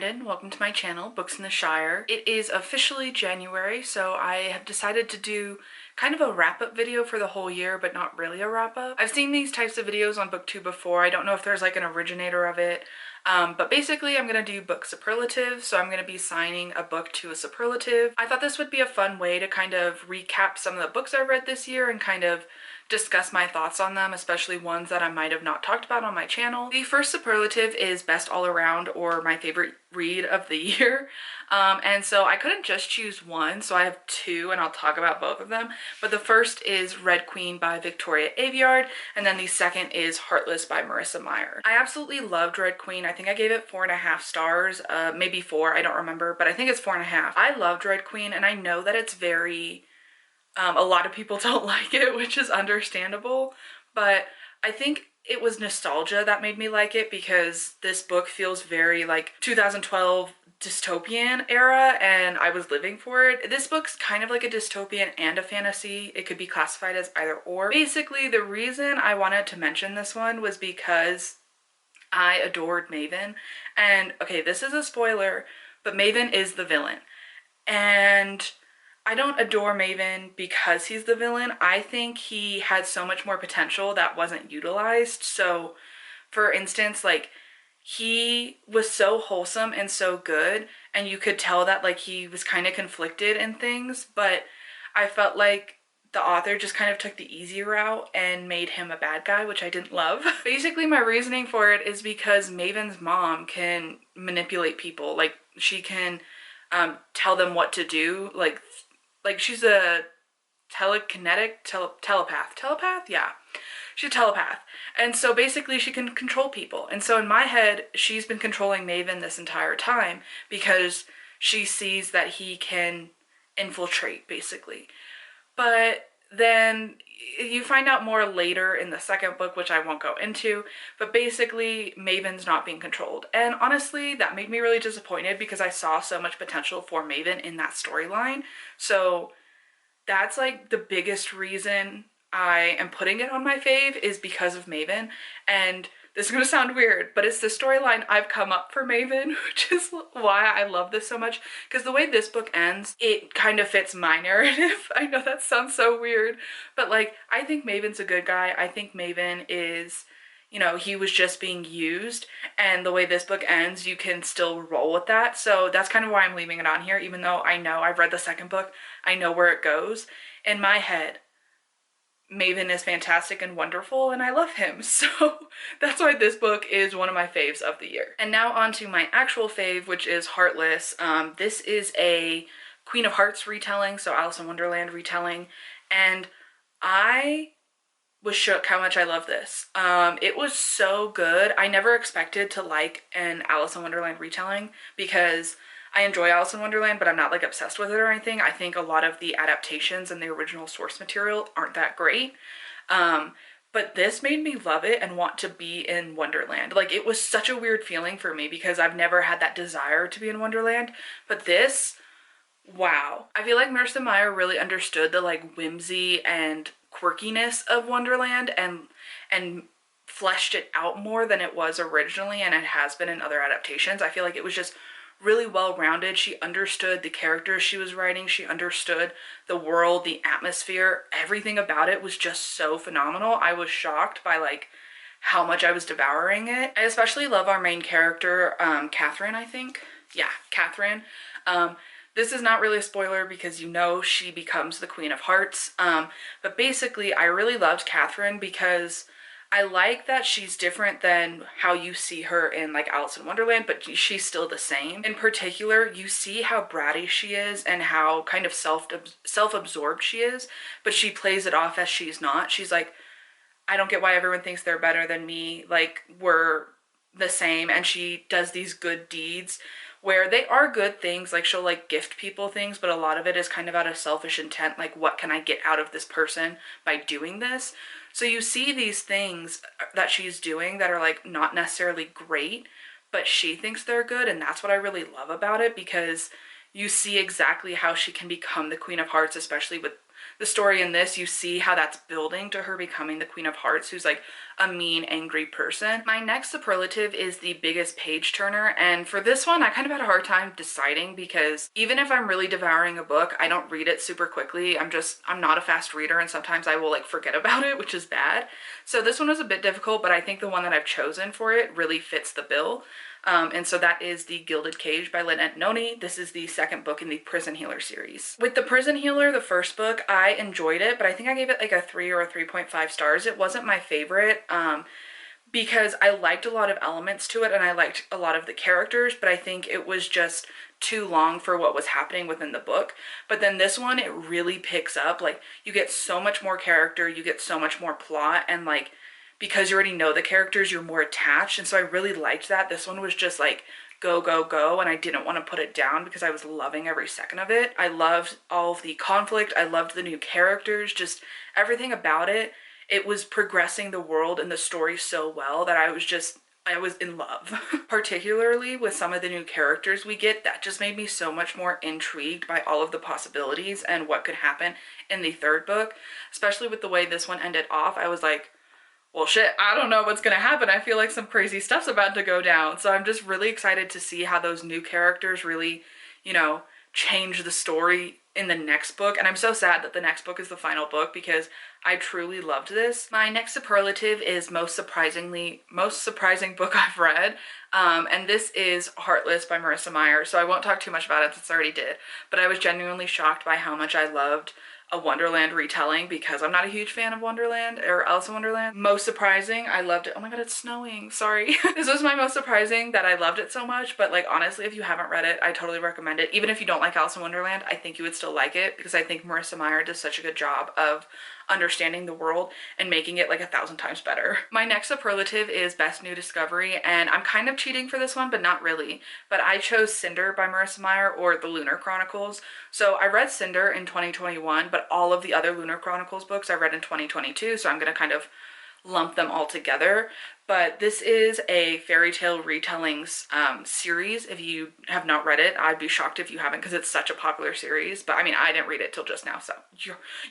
Brandon. Welcome to my channel, Books in the Shire. It is officially January, so I have decided to do kind of a wrap-up video for the whole year, but not really a wrap-up. I've seen these types of videos on BookTube before. I don't know if there's like an originator of it, but basically I'm going to do book superlatives, so I'm going to be assigning a book to a superlative. I thought this would be a fun way to kind of recap some of the books I read this year and kind of discuss my thoughts on them, especially ones that I might have not talked about on my channel. The first superlative is best all around, or my favorite read of the year. And so I couldn't just choose one, so I have two and I'll talk about both of them. But the first is Red Queen by Victoria Aveyard, and then the second is Heartless by Marissa Meyer. I absolutely loved Red Queen. I think I gave it 4.5 stars, maybe 4, I don't remember, but I think it's 4.5. I loved Red Queen, and I know that it's very a lot of people don't like it, which is understandable, but I think it was nostalgia that made me like it, because this book feels very like 2012 dystopian era, and I was living for it. This book's kind of like a dystopian and a fantasy. It could be classified as either or. Basically, the reason I wanted to mention this one was because I adored Maven, and okay, this is a spoiler, but Maven is the villain, and I don't adore Maven because he's the villain. I think he had so much more potential that wasn't utilized. So, for instance, like, he was so wholesome and so good, and you could tell that, like, he was kind of conflicted in things, but I felt like the author just kind of took the easy route and made him a bad guy, which I didn't love. Basically, my reasoning for it is because Maven's mom can manipulate people. Like, she can tell them what to do, like she's a telepath, yeah, she's a telepath, and so basically she can control people. And so in my head, she's been controlling Maven this entire time because she sees that he can infiltrate, basically. But then you find out more later in the second book, which I won't go into, but basically Maven's not being controlled. And honestly, that made me really disappointed because I saw so much potential for Maven in that storyline. So that's like the biggest reason I am putting it on my fave, is because of Maven. And this is going to sound weird, but it's the storyline I've come up for Maven, which is why I love this so much. Because the way this book ends, it kind of fits my narrative. I know that sounds so weird, but like, I think Maven's a good guy. I think Maven is, you know, he was just being used, and the way this book ends, you can still roll with that. So that's kind of why I'm leaving it on here, even though I know I've read the second book, I know where it goes. In my head, Maven is fantastic and wonderful, and I love him. So that's why this book is one of my faves of the year. And now on to my actual fave, which is Heartless. This is a Queen of Hearts retelling, so Alice in Wonderland retelling, and I was shook how much I love this. It was so good. I never expected to like an Alice in Wonderland retelling, because I enjoy Alice in Wonderland, but I'm not like obsessed with it or anything. I think a lot of the adaptations and the original source material aren't that great. But this made me love it and want to be in Wonderland. Like, it was such a weird feeling for me because I've never had that desire to be in Wonderland. But this, wow. I feel like Marissa Meyer really understood the like whimsy and quirkiness of Wonderland and fleshed it out more than it was originally, and it has been in other adaptations. I feel like it was just really well-rounded. She understood the characters she was writing. She understood the world, the atmosphere. Everything about it was just so phenomenal. I was shocked by like how much I was devouring it. I especially love our main character, Catherine, I think. Yeah, Catherine. This is not really a spoiler because you know she becomes the Queen of Hearts. But basically, I really loved Catherine because I like that she's different than how you see her in like Alice in Wonderland, but she's still the same. In particular, you see how bratty she is and how kind of self-absorbed she is, but she plays it off as she's not. She's like, I don't get why everyone thinks they're better than me. Like, we're the same. And she does these good deeds where they are good things. Like, she'll like gift people things, but a lot of it is kind of out of selfish intent. Like, what can I get out of this person by doing this? So you see these things that she's doing that are like not necessarily great, but she thinks they're good, and that's what I really love about it, because you see exactly how she can become the Queen of Hearts, especially with the story in this, you see how that's building to her becoming the Queen of Hearts, who's like a mean, angry person. My next superlative is the biggest page turner, and for this one I kind of had a hard time deciding because even if I'm really devouring a book, I don't read it super quickly. I'm not a fast reader, and sometimes I will like forget about it, which is bad. So this one was a bit difficult, but I think the one that I've chosen for it really fits the bill. And so that is The Gilded Cage by Lynette Noni. This is the second book in the Prison Healer series. With The Prison Healer, the first book, I enjoyed it, but I think I gave it like a 3 or a 3.5 stars. It wasn't my favorite because I liked a lot of elements to it and I liked a lot of the characters, but I think it was just too long for what was happening within the book. But then this one, it really picks up. Like, you get so much more character, you get so much more plot, and like, because you already know the characters, you're more attached. And so I really liked that. This one was just like go, go, go, and I didn't want to put it down because I was loving every second of it. I loved all of the conflict. I loved the new characters, just everything about it. It was progressing the world and the story so well that I was in love. Particularly with some of the new characters we get, that just made me so much more intrigued by all of the possibilities and what could happen in the third book. Especially with the way this one ended off, I was like, well shit, I don't know what's gonna happen. I feel like some crazy stuff's about to go down. So I'm just really excited to see how those new characters really, you know, change the story in the next book. And I'm so sad that the next book is the final book because I truly loved this. My next superlative is most surprising book I've read. And this is Heartless by Marissa Meyer. So I won't talk too much about it since I already did, but I was genuinely shocked by how much I loved a Wonderland retelling because I'm not a huge fan of Wonderland or Alice in Wonderland. Most surprising, I loved it. Oh my god, it's snowing, sorry. This was my most surprising that I loved it so much, but like honestly, if you haven't read it, I totally recommend it. Even if you don't like Alice in Wonderland, I think you would still like it because I think Marissa Meyer does such a good job of understanding the world and making it like 1,000 times better. My next superlative is Best New Discovery, and I'm kind of cheating for this one, but not really. But I chose Cinder by Marissa Meyer, or The Lunar Chronicles. So I read Cinder in 2021, but all of the other Lunar Chronicles books I read in 2022, so I'm gonna kind of lump them all together. But this is a fairy tale retellings series. If you have not read it, I'd be shocked if you haven't because it's such a popular series. But I mean, I didn't read it till just now, so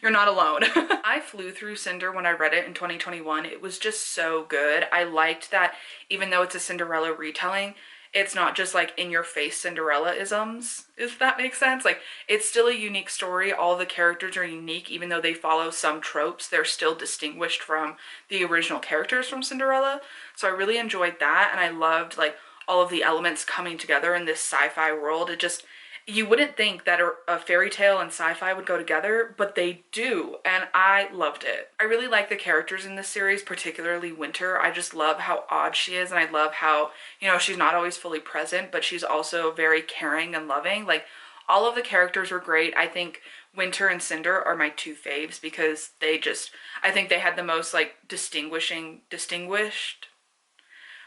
you're not alone. I flew through Cinder when I read it in 2021. It was just so good. I liked that even though it's a Cinderella retelling, it's not just like in your face Cinderella-isms, if that makes sense. Like, it's still a unique story. All the characters are unique, even though they follow some tropes, they're still distinguished from the original characters from Cinderella. So I really enjoyed that, and I loved like all of the elements coming together in this sci-fi world. It just, you wouldn't think that a fairy tale and sci-fi would go together, but they do, and I loved it. I really like the characters in this series, particularly Winter. I just love how odd she is, and I love how, you know, she's not always fully present, but she's also very caring and loving. Like, all of the characters were great. I think Winter and Cinder are my two faves because they just, I think they had the most like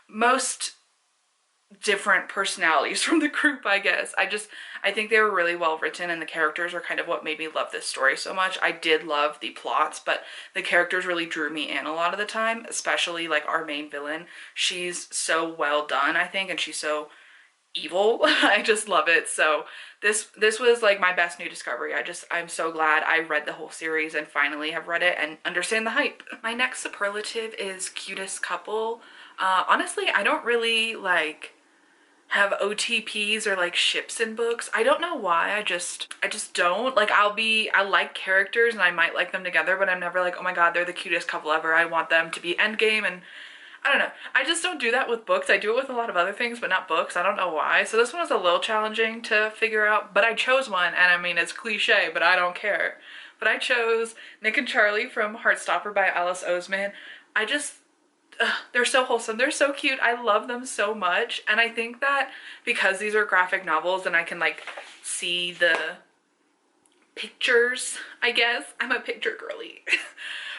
most different personalities from the group, I guess. I think they were really well written, and the characters are kind of what made me love this story so much. I did love the plots, but the characters really drew me in a lot of the time, especially like our main villain. She's so well done, I think, and she's so evil. I just love it. So this was like my best new discovery. I'm so glad I read the whole series and finally have read it and understand the hype. My next superlative is cutest couple. Honestly, I don't really like have OTPs or like ships in books. I don't know why. I just don't. Like, I like characters and I might like them together, but I'm never like, oh my god, they're the cutest couple ever. I want them to be endgame, and I don't know. I just don't do that with books. I do it with a lot of other things, but not books. I don't know why. So this one was a little challenging to figure out, but I chose one, and I mean, it's cliche, but I don't care. But I chose Nick and Charlie from Heartstopper by Alice Oseman. They're so wholesome. They're so cute. I love them so much. And I think that because these are graphic novels and I can like see the pictures, I guess. I'm a picture girly.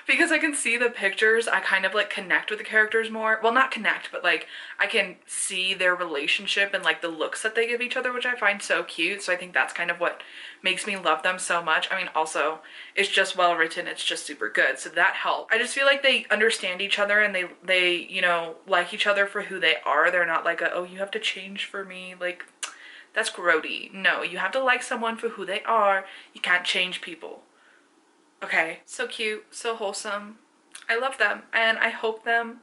Because I can see the pictures, I kind of like connect with the characters more. Well, not connect, but like I can see their relationship and like the looks that they give each other, which I find so cute. So I think that's kind of what makes me love them so much. I mean, also, it's just well written. It's just super good. So that helped. I just feel like they understand each other and they, you know, like each other for who they are. They're not like oh, you have to change for me. Like, that's grody. No, you have to like someone for who they are. You can't change people. Okay, so cute, so wholesome. I love them, and I hope them.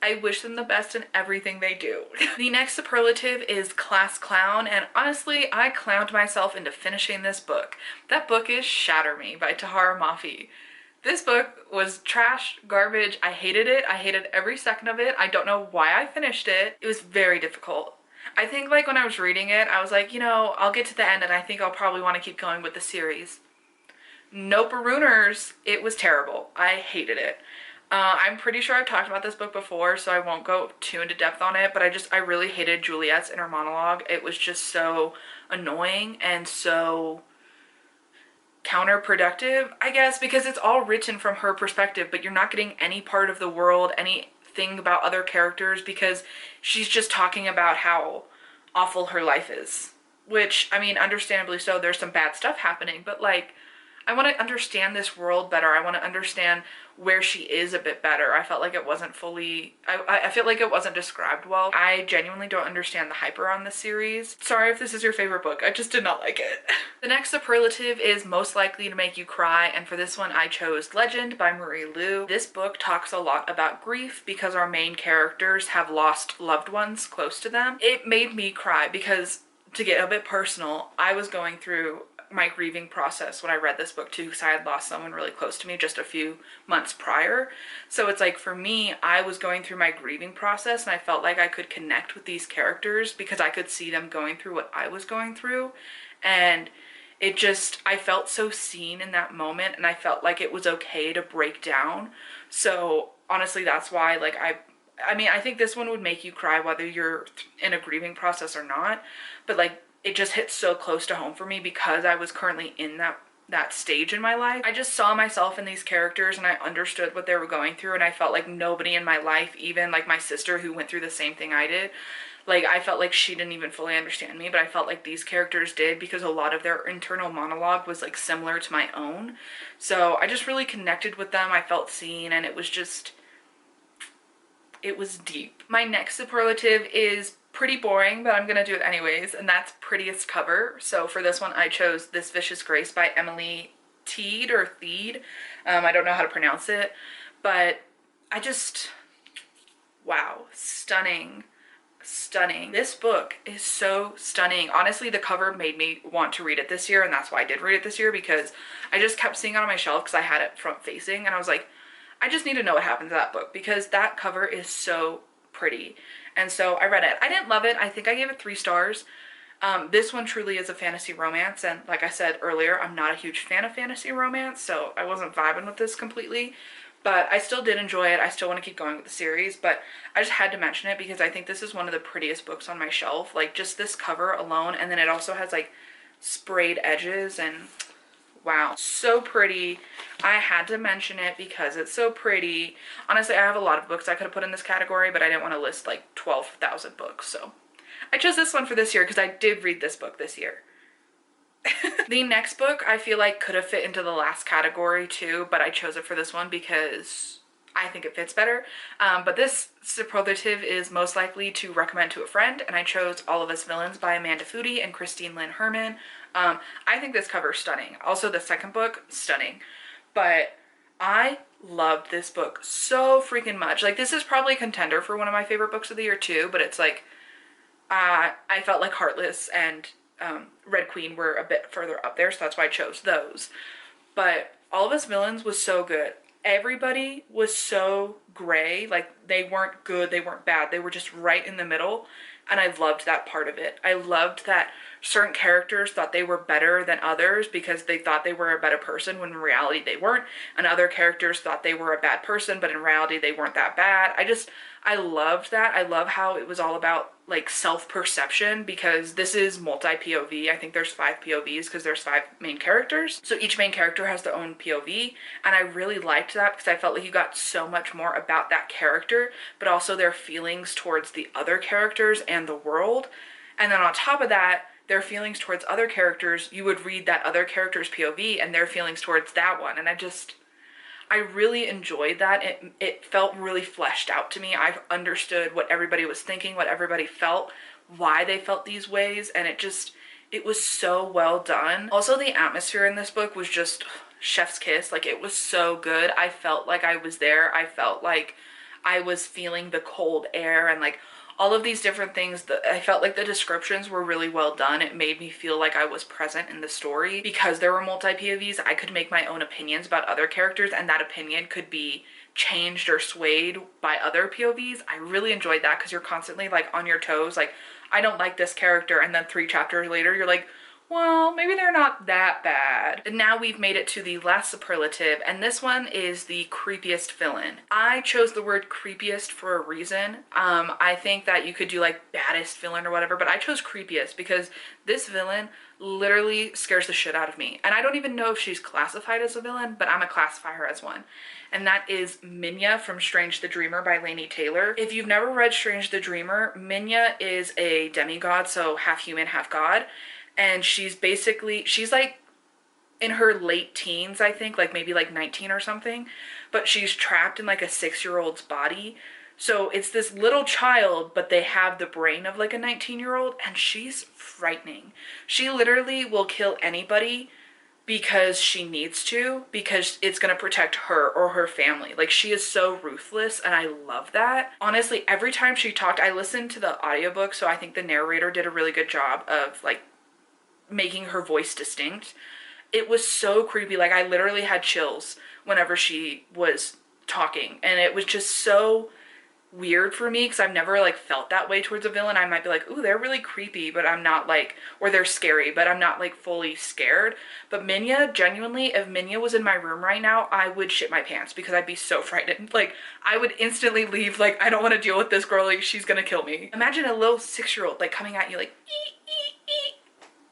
I wish them the best in everything they do. The next superlative is class clown, and honestly, I clowned myself into finishing this book. That book is Shatter Me by Tahara Mafi. This book was trash, garbage. I hated it. I hated every second of it. I don't know why I finished it. It was very difficult. I think like when I was reading it, I was like, you know, I'll get to the end and I think I'll probably want to keep going with the series. Nope, Ruiners. It was terrible. I hated it. I'm pretty sure I've talked about this book before, so I won't go too into depth on it, but I really hated Juliet's inner monologue. It was just so annoying and so counterproductive, I guess, because it's all written from her perspective, but you're not getting any part of the world, anything about other characters, because she's just talking about how awful her life is. Which, I mean, understandably so, there's some bad stuff happening, but like, I want to understand this world better. I want to understand where she is a bit better. I felt like it wasn't fully, I feel like it wasn't described well. I genuinely don't understand the hyper on this series. Sorry if this is your favorite book. I just did not like it. The next superlative is most likely to make you cry, and for this one I chose Legend by Marie Lu. This book talks a lot about grief because our main characters have lost loved ones close to them. It made me cry because, to get a bit personal, I was going through my grieving process when I read this book too, because I had lost someone really close to me just a few months prior. So it's like, for me, I was going through my grieving process and I felt like I could connect with these characters because I could see them going through what I was going through. And it just, I felt so seen in that moment, and I felt like it was okay to break down. So honestly, that's why, like, I mean, I think this one would make you cry whether you're in a grieving process or not, but like, it just hits so close to home for me because I was currently in that stage in my life. I just saw myself in these characters and I understood what they were going through, and I felt like nobody in my life, even like my sister who went through the same thing I did, like I felt like she didn't even fully understand me, but I felt like these characters did because a lot of their internal monologue was like similar to my own. So I just really connected with them. I felt seen, and it was just, it was deep. My next superlative is pretty boring, but I'm gonna do it anyways, and that's prettiest cover. So for this one I chose This Vicious Grace by Emily Teed or Theed. I don't know how to pronounce it, but I just, wow, stunning. This book is so stunning. Honestly, the cover made me want to read it this year, and that's why I did read it this year, because I just kept seeing it on my shelf because I had it front facing, and I was like, I just need to know what happens to that book because that cover is so pretty. And so I read it. I didn't love it. I think I gave it 3 stars. This one truly is a fantasy romance, and like I said earlier, I'm not a huge fan of fantasy romance, so I wasn't vibing with this completely, but I still did enjoy it. I still want to keep going with the series, but I just had to mention it because I think this is one of the prettiest books on my shelf. Like, just this cover alone, and then it also has like sprayed edges, and wow, so pretty. I had to mention it because it's so pretty. Honestly, I have a lot of books I could have put in this category, but I didn't want to list like 12,000 books, so I chose this one for this year because I did read this book this year. The next book I feel like could have fit into the last category too, but I chose it for this one because I think it fits better. But this superlative is most likely to recommend to a friend, and I chose All of Us Villains by Amanda Foody and Christine Lynn Herman. I think this cover is stunning. Also, the second book, stunning. But I loved this book so freaking much. Like, this is probably a contender for one of my favorite books of the year too, but it's like, I felt like Heartless and Red Queen were a bit further up there, so that's why I chose those. But All of Us Villains was so good. Everybody was so gray. Like, they weren't good, they weren't bad, they were just right in the middle, and I loved that part of it. I loved that certain characters thought they were better than others because they thought they were a better person when in reality they weren't, and other characters thought they were a bad person but in reality they weren't that bad. I loved that. I love how it was all about like self-perception, because this is multi-POV. I think there's 5 POVs because there's 5 main characters. So each main character has their own POV, and I really liked that because I felt like you got so much more about that character, but also their feelings towards the other characters and the world. And then on top of that, their feelings towards other characters, you would read that other character's POV and their feelings towards that one. And I really enjoyed that. It felt really fleshed out to me. I understood what everybody was thinking, what everybody felt, why they felt these ways, and it It was so well done. Also, the atmosphere in this book was just chef's kiss. Like, it was so good. I felt like I was there. I felt like I was feeling the cold air and like all of these different things. I felt like the descriptions were really well done. It made me feel like I was present in the story. Because there were multi-POVs, I could make my own opinions about other characters, and that opinion could be changed or swayed by other POVs. I really enjoyed that because you're constantly like on your toes, like, I don't like this character, and then 3 chapters later you're like, well, maybe they're not that bad. And now we've made it to the last superlative, and this one is the creepiest villain. I chose the word creepiest for a reason. I think that you could do like baddest villain or whatever, but I chose creepiest because this villain literally scares the shit out of me. And I don't even know if she's classified as a villain, but I'm gonna classify her as one. And that is Minya from Strange the Dreamer by Laini Taylor. If you've never read Strange the Dreamer, Minya is a demigod, so half human, half god. And she's like in her late teens, I think, like maybe like 19 or something, but she's trapped in like a 6-year-old's body. So it's this little child, but they have the brain of like a 19-year-old, and she's frightening. She literally will kill anybody because she needs to, because it's gonna protect her or her family. Like, she is so ruthless, and I love that. Honestly, every time she talked, I listened to the audiobook, so I think the narrator did a really good job of like making her voice distinct. It was so creepy. Like, I literally had chills whenever she was talking, and it was just so weird for me because I've never like felt that way towards a villain. I might be like, ooh, they're really creepy, but I'm not like, or they're scary, but I'm not like fully scared. But Minya, genuinely, if Minya was in my room right now, I would shit my pants because I'd be so frightened. Like, I would instantly leave. Like, I don't want to deal with this girl. Like, she's gonna kill me. Imagine a little 6-year-old like coming at you like, ee, ee, ee.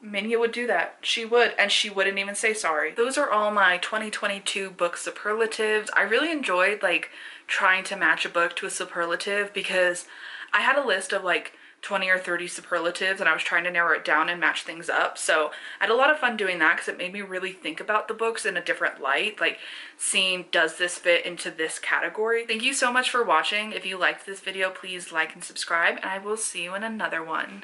Minya would do that. She would, and she wouldn't even say sorry. Those are all my 2022 book superlatives. I really enjoyed like trying to match a book to a superlative because I had a list of like 20 or 30 superlatives and I was trying to narrow it down and match things up. So I had a lot of fun doing that because it made me really think about the books in a different light, like seeing, does this fit into this category? Thank you so much for watching. If you liked this video, please like and subscribe, and I will see you in another one.